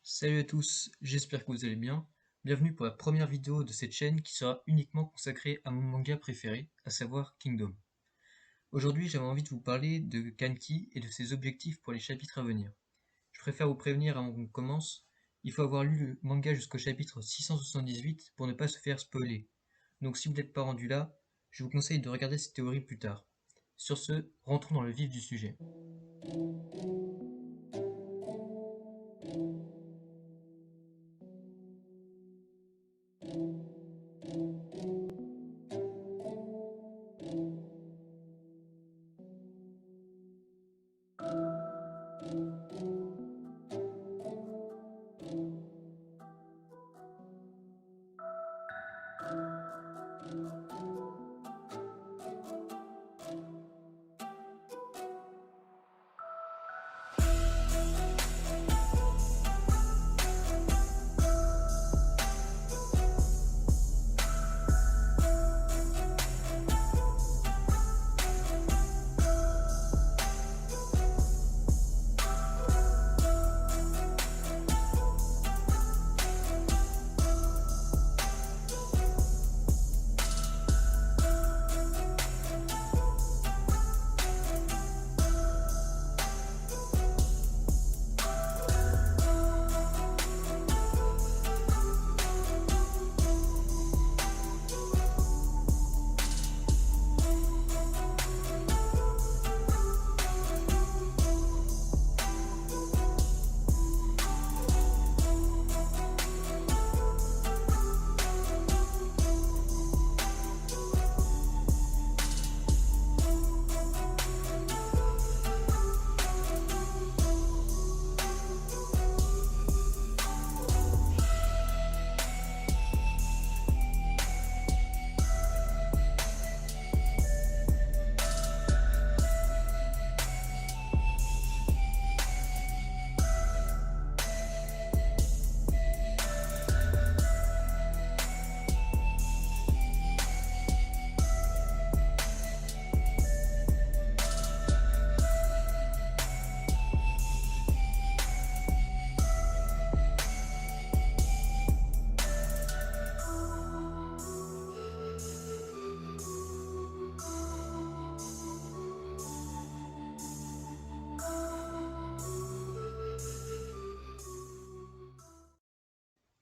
Salut à tous, j'espère que vous allez bien. Bienvenue pour la première vidéo de cette chaîne qui sera uniquement consacrée à mon manga préféré, à savoir Kingdom. Aujourd'hui, j'avais envie de vous parler de Kanki et de ses objectifs pour les chapitres à venir. Je préfère vous prévenir avant qu'on commence, il faut avoir lu le manga jusqu'au chapitre 678 pour ne pas se faire spoiler. Donc si vous n'êtes pas rendu là, je vous conseille de regarder cette théorie plus tard. Sur ce, rentrons dans le vif du sujet.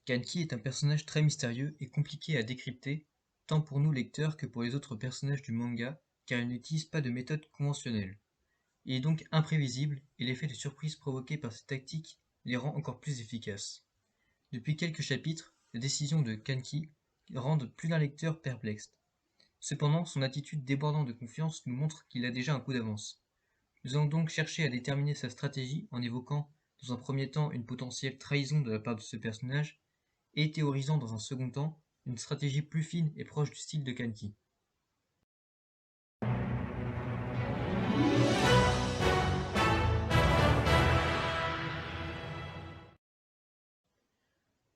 Kanki est un personnage très mystérieux et compliqué à décrypter, tant pour nous lecteurs que pour les autres personnages du manga, car il n'utilise pas de méthode conventionnelle. Il est donc imprévisible, et l'effet de surprise provoqué par cette tactique les rend encore plus efficaces. Depuis quelques chapitres, les décisions de Kanki rendent plus d'un lecteur perplexe. Cependant, son attitude débordante de confiance nous montre qu'il a déjà un coup d'avance. Nous allons donc chercher à déterminer sa stratégie en évoquant, dans un premier temps, une potentielle trahison de la part de ce personnage, et théorisant dans un second temps une stratégie plus fine et proche du style de Kanki.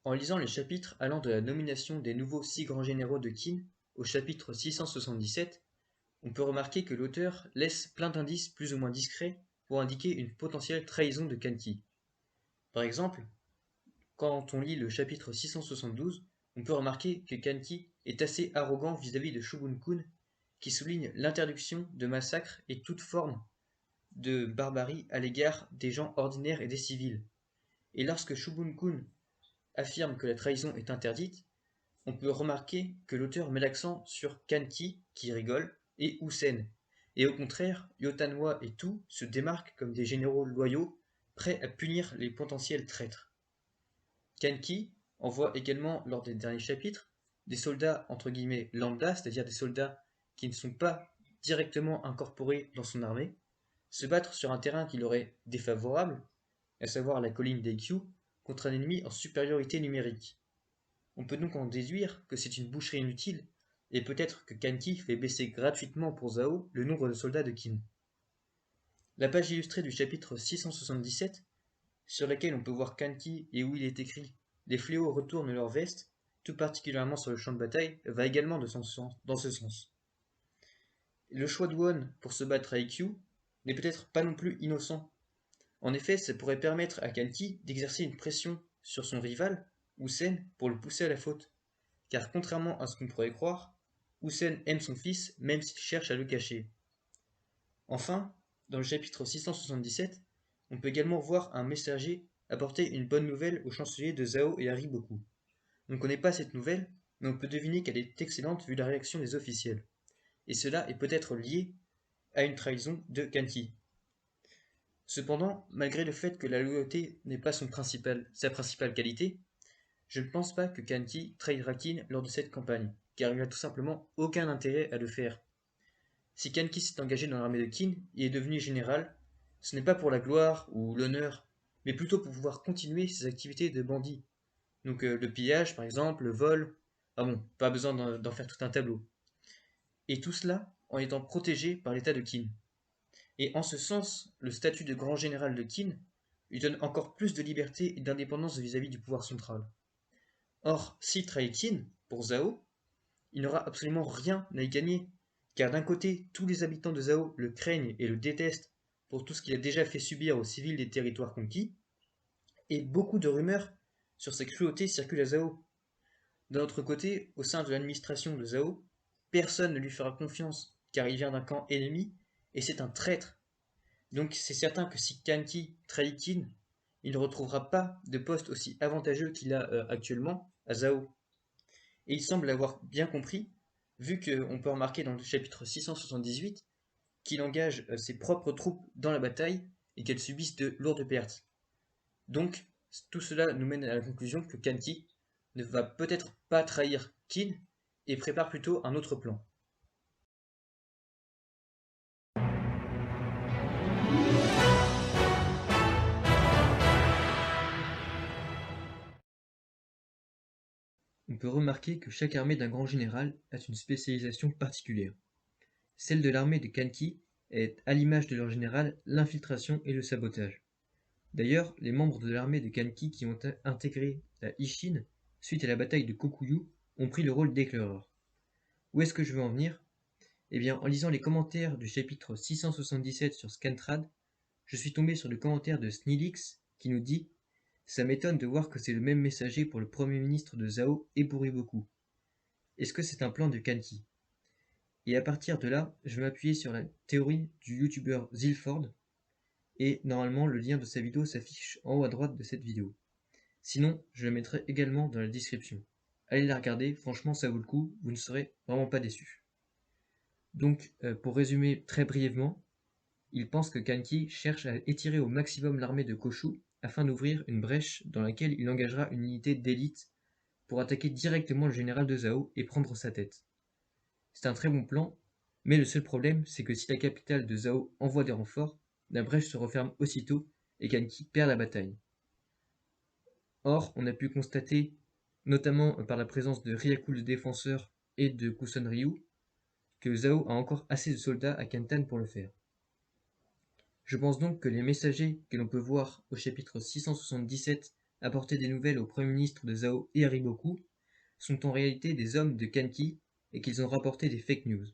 En lisant les chapitres allant de la nomination des nouveaux 6 grands généraux de Qin au chapitre 677, on peut remarquer que l'auteur laisse plein d'indices plus ou moins discrets pour indiquer une potentielle trahison de Kanki. Par exemple, quand on lit le chapitre 672, on peut remarquer que Kanki est assez arrogant vis-à-vis de Shogun-kun, qui souligne l'interdiction de massacres et toute forme de barbarie à l'égard des gens ordinaires et des civils. Et lorsque Shogun-kun affirme que la trahison est interdite, on peut remarquer que l'auteur met l'accent sur Kanki, qui rigole, et Usen. Et au contraire, Yotanwa et Tu se démarquent comme des généraux loyaux, prêts à punir les potentiels traîtres. Kanki envoie également, lors des derniers chapitres, des soldats entre guillemets lambda, c'est-à-dire des soldats qui ne sont pas directement incorporés dans son armée, se battre sur un terrain qui leur est défavorable, à savoir la colline d'Eikyu, contre un ennemi en supériorité numérique. On peut donc en déduire que c'est une boucherie inutile, et peut-être que Kanki fait baisser gratuitement pour Zhao le nombre de soldats de Qin. La page illustrée du chapitre 677, sur laquelle on peut voir Kanki et où il est écrit « Les fléaux retournent leurs vestes », tout particulièrement sur le champ de bataille, va également dans ce sens. Le choix de Won pour se battre à Ikkyu n'est peut-être pas non plus innocent. En effet, ça pourrait permettre à Kanki d'exercer une pression sur son rival, Houssen, pour le pousser à la faute. Car contrairement à ce qu'on pourrait croire, Houssen aime son fils même s'il cherche à le cacher. Enfin, dans le chapitre 677, on peut également voir un messager apporter une bonne nouvelle au chancelier de Zhao et Hariboku. On ne connaît pas cette nouvelle, mais on peut deviner qu'elle est excellente vu la réaction des officiels. Et cela est peut-être lié à une trahison de Kanki. Cependant, malgré le fait que la loyauté n'est pas sa principale qualité, je ne pense pas que Kanki trahira Kin lors de cette campagne, car il n'a tout simplement aucun intérêt à le faire. Si Kanki s'est engagé dans l'armée de Qin et est devenu général, ce n'est pas pour la gloire ou l'honneur, mais plutôt pour pouvoir continuer ses activités de bandit. Donc le pillage par exemple, le vol, ah bon, pas besoin d'en faire tout un tableau. Et tout cela en étant protégé par l'état de Qin. Et en ce sens, le statut de grand général de Qin lui donne encore plus de liberté et d'indépendance vis-à-vis du pouvoir central. Or, s'il trahit Qin, pour Zhao, il n'aura absolument rien à y gagner, car d'un côté, tous les habitants de Zhao le craignent et le détestent pour tout ce qu'il a déjà fait subir aux civils des territoires conquis, et beaucoup de rumeurs sur sa cruauté circulent à Zhao. D'un autre côté, au sein de l'administration de Zhao, personne ne lui fera confiance, car il vient d'un camp ennemi, et c'est un traître. Donc c'est certain que si Kanki trahit Qin, il ne retrouvera pas de poste aussi avantageux qu'il a actuellement à Zhao. Et il semble l'avoir bien compris, vu qu'on peut remarquer dans le chapitre 678 qu'il engage ses propres troupes dans la bataille et qu'elles subissent de lourdes pertes. Donc tout cela nous mène à la conclusion que Kanki ne va peut-être pas trahir Qin et prépare plutôt un autre plan. On peut remarquer que chaque armée d'un grand général a une spécialisation particulière. Celle de l'armée de Kanki est, à l'image de leur général, l'infiltration et le sabotage. D'ailleurs, les membres de l'armée de Kanki qui ont intégré la Ishin suite à la bataille de Kokuyu ont pris le rôle d'éclaireurs. Où est-ce que je veux en venir? Eh bien, en lisant les commentaires du chapitre 677 sur Scantrad, je suis tombé sur le commentaire de Snilix qui nous dit Ça m'étonne de voir que c'est le même messager pour le premier ministre de Zhao et pour Iboku. Est-ce que c'est un plan de Kanki? Et à partir de là, je vais m'appuyer sur la théorie du youtubeur Zilford, et normalement le lien de sa vidéo s'affiche en haut à droite de cette vidéo. Sinon, je la mettrai également dans la description. Allez la regarder, franchement ça vaut le coup, vous ne serez vraiment pas déçus. Donc, pour résumer très brièvement, il pense que Kanki cherche à étirer au maximum l'armée de Koshu afin d'ouvrir une brèche dans laquelle il engagera une unité d'élite pour attaquer directement le général de Zhao et prendre sa tête. C'est un très bon plan, mais le seul problème c'est que si la capitale de Zhao envoie des renforts, la brèche se referme aussitôt et Kanki perd la bataille. Or, on a pu constater, notamment par la présence de Ryaku le défenseur et de Kuson Ryu, que Zhao a encore assez de soldats à Kantan pour le faire. Je pense donc que les messagers que l'on peut voir au chapitre 677 apporter des nouvelles au premier ministre de Zhao et Hariboku sont en réalité des hommes de Kanki et qu'ils ont rapporté des fake news.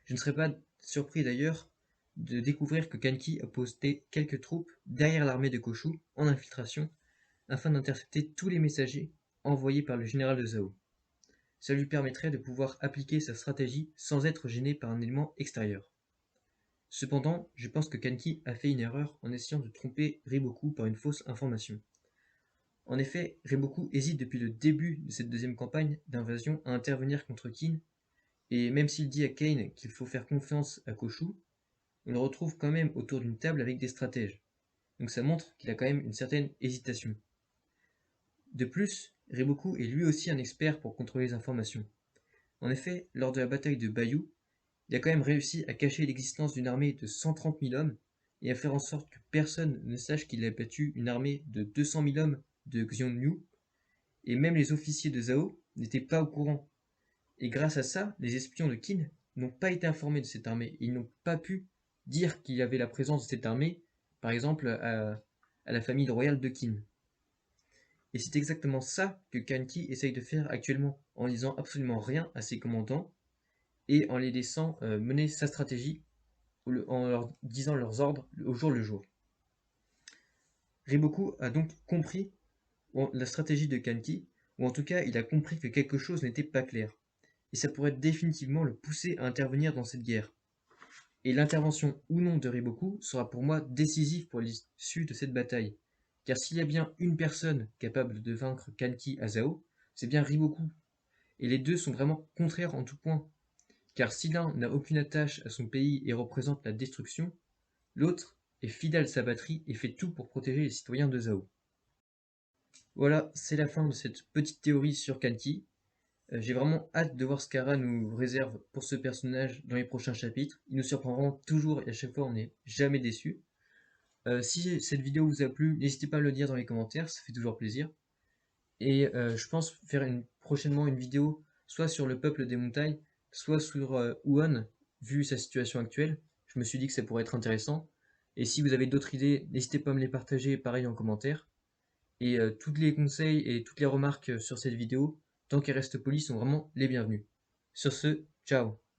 Je ne serais pas surpris d'ailleurs de découvrir que Kanki a posté quelques troupes derrière l'armée de Koshu en infiltration afin d'intercepter tous les messagers envoyés par le général de Zhao. Ça lui permettrait de pouvoir appliquer sa stratégie sans être gêné par un élément extérieur. Cependant, je pense que Kanki a fait une erreur en essayant de tromper Riboku par une fausse information. En effet, Riboku hésite depuis le début de cette deuxième campagne d'invasion à intervenir contre Qin, et même s'il dit à Kane qu'il faut faire confiance à Koshu, on le retrouve quand même autour d'une table avec des stratèges. Donc ça montre qu'il a quand même une certaine hésitation. De plus, Riboku est lui aussi un expert pour contrôler les informations. En effet, lors de la bataille de Bayou, il a quand même réussi à cacher l'existence d'une armée de 130 000 hommes et à faire en sorte que personne ne sache qu'il a battu une armée de 200 000 hommes de Xiongnu, et même les officiers de Zhao n'étaient pas au courant. Et grâce à ça, les espions de Qin n'ont pas été informés de cette armée. Ils n'ont pas pu dire qu'il y avait la présence de cette armée, par exemple à la famille royale de Qin. Et c'est exactement ça que Kanki essaye de faire actuellement, en disant absolument rien à ses commandants et en les laissant mener sa stratégie en leur disant leurs ordres au jour le jour. Riboku a donc compris la stratégie de Kanki, ou en tout cas il a compris que quelque chose n'était pas clair, et ça pourrait définitivement le pousser à intervenir dans cette guerre. Et l'intervention ou non de Riboku sera pour moi décisive pour l'issue de cette bataille, car s'il y a bien une personne capable de vaincre Kanki Asao, c'est bien Riboku, et les deux sont vraiment contraires en tout point, car si l'un n'a aucune attache à son pays et représente la destruction, l'autre est fidèle à sa patrie et fait tout pour protéger les citoyens de Zhao. Voilà, c'est la fin de cette petite théorie sur Kanki. J'ai vraiment hâte de voir ce qu'Ara nous réserve pour ce personnage dans les prochains chapitres. Il nous surprend vraiment toujours et à chaque fois on n'est jamais déçu. Si cette vidéo vous a plu, n'hésitez pas à me le dire dans les commentaires, ça fait toujours plaisir. Et je pense faire prochainement une vidéo soit sur le peuple des montagnes, soit sur Wuhan, vu sa situation actuelle. Je me suis dit que ça pourrait être intéressant. Et si vous avez d'autres idées, n'hésitez pas à me les partager pareil en commentaire. Et tous les conseils et toutes les remarques sur cette vidéo, tant qu'elles restent polies, sont vraiment les bienvenus. Sur ce, ciao!